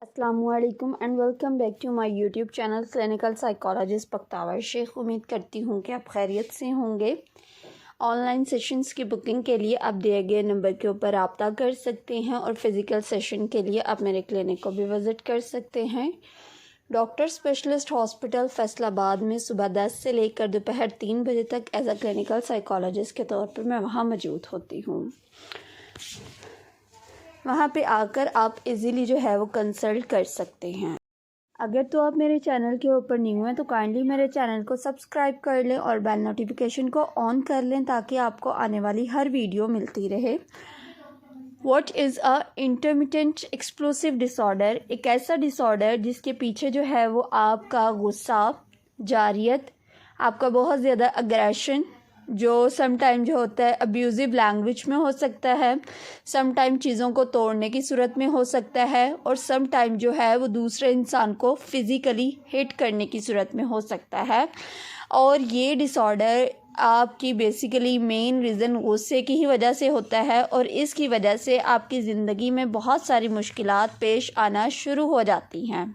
अस्सलामुअलैकुम and welcome back to my YouTube channel clinical psychologist Bakhtawar Sheikh. उम्मीद करती हूँ कि आप खैरियत से होंगे। ऑनलाइन सेशंस की बुकिंग के लिए आप दिए गए नंबर के ऊपर रब्ता कर सकते हैं और फिज़िकल सेशन के लिए आप मेरे क्लिनिक को भी विज़िट कर सकते हैं। डॉक्टर स्पेशलिस्ट हॉस्पिटल फैसलाबाद में सुबह 10 से लेकर दोपहर 3 बजे तक एज अ क्लिनिकल साइकोलॉजिस्ट के तौर पर मैं वहाँ मौजूद होती हूँ। वहाँ पे आकर आप इजीली जो है वो कंसल्ट कर सकते हैं। अगर तो आप मेरे चैनल के ऊपर न्यू हैं तो काइंडली मेरे चैनल को सब्सक्राइब कर लें और बेल नोटिफिकेशन को ऑन कर लें ताकि आपको आने वाली हर वीडियो मिलती रहे। What is a intermittent explosive disorder? एक ऐसा डिसऑर्डर जिसके पीछे जो है वो आपका गुस्सा, जारियत, आपका बहुत ज़्यादा अग्रेशन जो सम टाइम जो होता है अब्यूज़िव लैंग्वेज में हो सकता है, सम टाइम चीज़ों को तोड़ने की सूरत में हो सकता है और सम टाइम जो है वो दूसरे इंसान को फिज़िकली हिट करने की सूरत में हो सकता है। और ये डिसऑर्डर आपकी बेसिकली मेन रीज़न गुस्से की ही वजह से होता है और इसकी वजह से आपकी ज़िंदगी में बहुत सारी मुश्किलात पेश आना शुरू हो जाती हैं।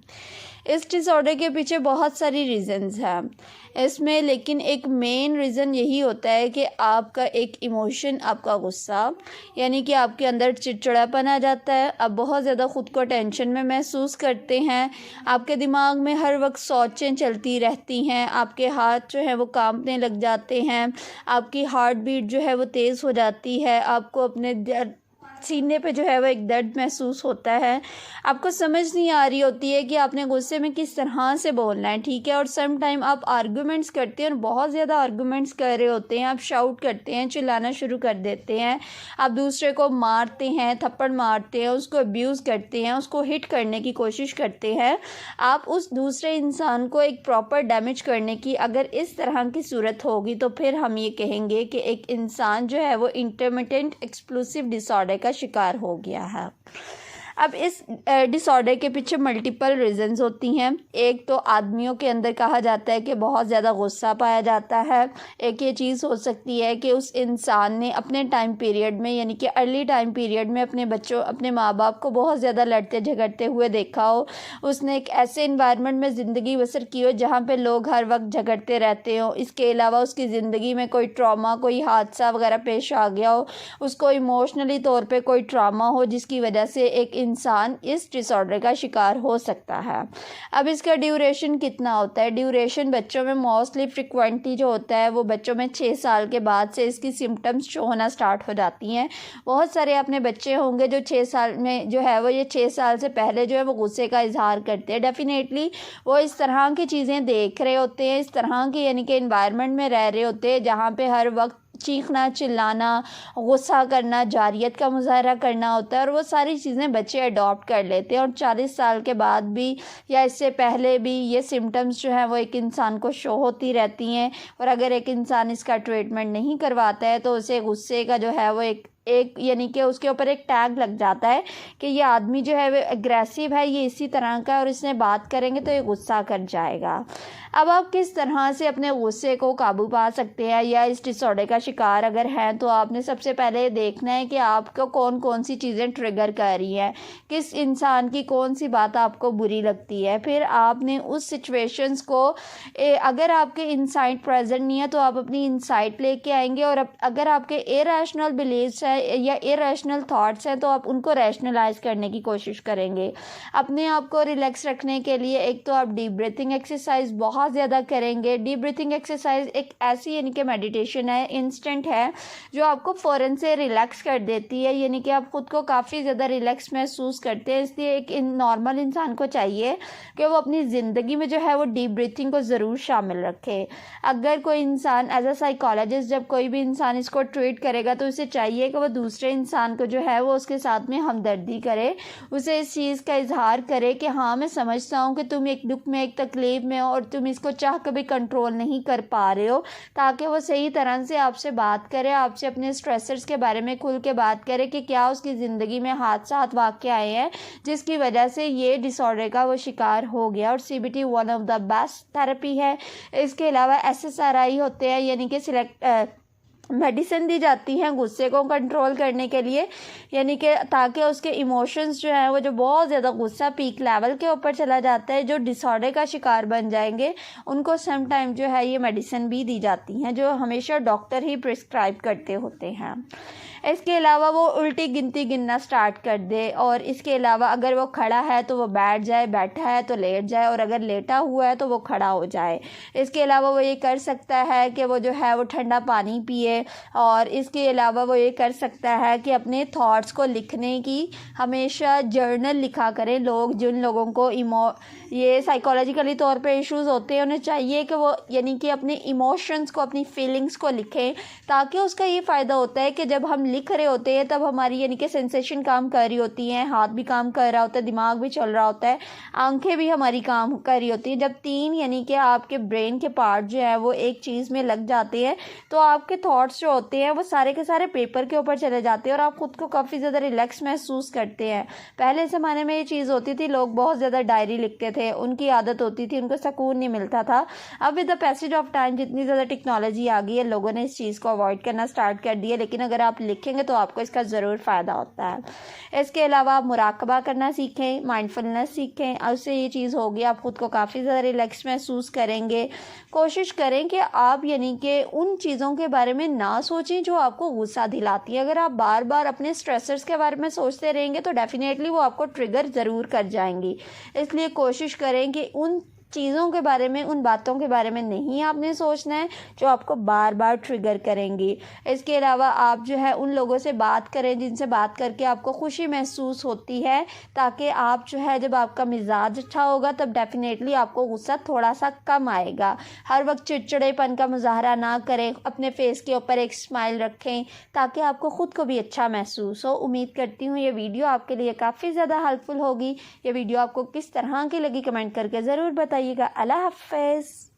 इस डिसऑर्डर के पीछे बहुत सारी रीज़न्स हैं इसमें, लेकिन एक मेन रीज़न यही होता है कि आपका एक इमोशन, आपका गुस्सा, यानी कि आपके अंदर चिड़चिड़ापन आ जाता है। आप बहुत ज़्यादा ख़ुद को टेंशन में महसूस करते हैं। आपके दिमाग में हर वक्त सोचें चलती रहती हैं। आपके हाथ जो हैं वो कांपने लग जाते हैं। आपकी हार्ट बीट जो है वो तेज़ हो जाती है। आपको अपने सीने पे जो है वो एक दर्द महसूस होता है। आपको समझ नहीं आ रही होती है कि आपने गुस्से में किस तरह से बोलना है, ठीक है। और सम टाइम आप आर्गूमेंट्स करते हैं और बहुत ज़्यादा आर्गूमेंट्स कर रहे होते हैं। आप शाउट करते हैं, चिल्लाना शुरू कर देते हैं। आप दूसरे को मारते हैं, थप्पड़ मारते हैं, उसको अब्यूज़ करते हैं, उसको हिट करने की कोशिश करते हैं। आप उस दूसरे इंसान को एक प्रॉपर डैमेज करने की अगर इस तरह की सूरत होगी तो फिर हम ये कहेंगे कि एक इंसान जो है वो इंटरमिटेंट एक्सप्लोसिव डिसऑर्डर का शिकार हो गया है। अब इस डिसऑर्डर के पीछे मल्टीपल रीजंस होती हैं। एक तो आदमियों के अंदर कहा जाता है कि बहुत ज़्यादा गुस्सा पाया जाता है। एक ये चीज़ हो सकती है कि उस इंसान ने अपने टाइम पीरियड में, यानी कि अर्ली टाइम पीरियड में अपने बच्चों, अपने माँ बाप को बहुत ज़्यादा लड़ते झगड़ते हुए देखा हो। उसने एक ऐसे इन्वायरमेंट में ज़िंदगी बसर की हो जहाँ पर लोग हर वक्त झगड़ते रहते हों। इसके अलावा उसकी ज़िंदगी में कोई ट्रॉमा, कोई हादसा वगैरह पेश आ गया हो, उसको इमोशनली तौर पर कोई ट्रॉमा हो जिसकी वजह से एक इंसान इस डिसऑर्डर का शिकार हो सकता है। अब इसका ड्यूरेशन कितना होता है? ड्यूरेशन बच्चों में मोस्टली फ्रिक्वेंटली जो होता है वो बच्चों में 6 साल के बाद से इसकी सिम्टम्स शो होना स्टार्ट हो जाती हैं। बहुत सारे अपने बच्चे होंगे जो 6 साल में जो है वो ये 6 साल से पहले जो है वो गुस्से का इजहार करते हैं। डेफिनेटली वो इस तरह की चीज़ें देख रहे होते हैं, इस तरह की यानी कि एनवायरनमेंट में रह रहे होते हैं जहाँ पे हर वक्त चीखना, चिल्लाना, गुस्सा करना, जारियत का मुजाहरा करना होता है और वो सारी चीज़ें बच्चे अडॉप्ट कर लेते हैं। और 40 साल के बाद भी या इससे पहले भी ये सिम्टम्स जो हैं वो एक इंसान को शो होती रहती हैं। और अगर एक इंसान इसका ट्रीटमेंट नहीं करवाता है तो उसे गुस्से का जो है वो एक यानी कि उसके ऊपर एक टैग लग जाता है कि ये आदमी जो है वो एग्रेसिव है, ये इसी तरह का, और इसने बात करेंगे तो ये गुस्सा कर जाएगा। अब आप किस तरह से अपने गुस्से को काबू पा सकते हैं या इस डिसऑर्डर का शिकार अगर हैं तो आपने सबसे पहले देखना है कि आपको कौन कौन सी चीज़ें ट्रिगर कर रही हैं, किस इंसान की कौन सी बात आपको बुरी लगती है। फिर आपने उस सिचुएशंस को अगर आपके इनसाइट प्रेजेंट नहीं है तो आप अपनी इनसाइट लेके आएंगे और अगर आपके इरेशनल बिलीव्स हैं या इरेशनल थॉट्स हैं तो आप उनको रैशनलाइज करने की कोशिश करेंगे। अपने आप को रिलैक्स रखने के लिए एक तो आप डीप ब्रीथिंग एक्सरसाइज बहुत ज़्यादा करेंगे। डीप ब्रीथिंग एक्सरसाइज एक ऐसी यानी कि मेडिटेशन है, इंस्टेंट है, जो आपको फ़ौरन से रिलैक्स कर देती है, यानी कि आप ख़ुद को काफ़ी ज़्यादा रिलैक्स महसूस करते हैं। इसलिए एक नॉर्मल इंसान को चाहिए कि वो अपनी ज़िंदगी में जो है वो डीप ब्रीथिंग को ज़रूर शामिल रखे। अगर कोई इंसान एज अ साइकोलॉजिस्ट जब कोई भी इंसान इसको ट्रीट करेगा तो उसे चाहिए कि वो दूसरे इंसान को जो है वो उसके साथ में हमदर्दी करे, उसे इस चीज़ का इजहार करे कि हाँ मैं समझता हूँ कि तुम एक दुख में, एक तकलीफ़ में हो और तुम इसको चाह कर भी कंट्रोल नहीं कर पा रहे हो, ताकि वो सही तरह से आपसे बात करे, आपसे अपने स्ट्रेसर्स के बारे में खुल के बात करे कि क्या उसकी ज़िंदगी में हादसा वाक़ आए हैं जिसकी वजह से ये डिसऑर्डर का वो शिकार हो गया। और CBT one of the best therapy है। इसके अलावा SSRI होते हैं, यानी कि मेडिसिन दी जाती हैं गुस्से को कंट्रोल करने के लिए, यानी कि ताकि उसके इमोशंस जो हैं वो जो बहुत ज़्यादा गुस्सा पीक लेवल के ऊपर चला जाता है, जो डिसऑर्डर का शिकार बन जाएंगे, उनको सम टाइम जो है ये मेडिसिन भी दी जाती हैं जो हमेशा डॉक्टर ही प्रिस्क्राइब करते होते हैं। इसके अलावा वो उल्टी गिनती गिनना स्टार्ट कर दे, और इसके अलावा अगर वो खड़ा है तो वो बैठ जाए, बैठा है तो लेट जाए, और अगर लेटा हुआ है तो वो खड़ा हो जाए। इसके अलावा वो ये कर सकता है कि वो जो है वो ठंडा पानी पिए, और इसके अलावा वो ये कर सकता है कि अपने थॉट्स को लिखने की हमेशा जर्नल लिखा करें। लोग जिन लोगों को ये साइकोलॉजिकली तौर पे इश्यूज़ होते हैं उन्हें चाहिए कि वो यानी कि अपने इमोशंस को, अपनी फीलिंग्स को लिखें, ताकि उसका ये फ़ायदा होता है कि जब हम लिख रहे होते हैं तब हमारी यानी कि सेंसेशन काम कर रही होती हैं, हाथ भी काम कर रहा होता है, दिमाग भी चल रहा होता है, आंखें भी हमारी काम कर रही होती हैं। जब तीन यानी कि आपके ब्रेन के पार्ट जो है वो एक चीज़ में लग जाते हैं तो आपके थॉट्स जो होते हैं वो सारे के सारे पेपर के ऊपर चले जाते हैं और आप खुद को काफ़ी ज़्यादा रिलैक्स महसूस करते हैं। पहले ज़माने में ये चीज़ होती थी, लोग बहुत ज़्यादा डायरी लिखते थे, उनकी आदत होती थी, उनको सुकून नहीं मिलता था। अब with the passage of time जितनी ज़्यादा टेक्नोलॉजी आ गई है, लोगों ने इस चीज़ को अवॉइड करना स्टार्ट कर दिया, लेकिन अगर आप लिखेंगे तो आपको इसका ज़रूर फ़ायदा होता है। इसके अलावा आप मुराकबा करना सीखें, माइंडफुलनेस सीखें, उससे ये चीज़ होगी आप खुद को काफ़ी ज़्यादा रिलैक्स महसूस करेंगे। कोशिश करें कि आप यानी कि उन चीज़ों के बारे में ना सोचें जो आपको गुस्सा दिलाती है। अगर आप बार बार अपने स्ट्रेसर्स के बारे में सोचते रहेंगे तो डेफिनेटली वो आपको ट्रिगर ज़रूर कर जाएंगी। इसलिए कोशिश करें कि उन चीज़ों के बारे में, उन बातों के बारे में नहीं आपने सोचना है जो आपको बार बार ट्रिगर करेंगी। इसके अलावा आप जो है उन लोगों से बात करें जिनसे बात करके आपको खुशी महसूस होती है, ताकि आप जो है जब आपका मिजाज अच्छा होगा तब डेफिनेटली आपको गुस्सा थोड़ा सा कम आएगा। हर वक्त चिड़चिड़ेपन का मुजाहरा ना करें, अपने फेस के ऊपर एक स्माइल रखें ताकि आपको ख़ुद को भी अच्छा महसूस हो। उम्मीद करती हूँ ये वीडियो आपके लिए काफ़ी ज़्यादा हेल्पफुल होगी। ये वीडियो आपको किस तरह की लगी कमेंट करके ज़रूर बताइए। अल्लाह हाफ़िज़।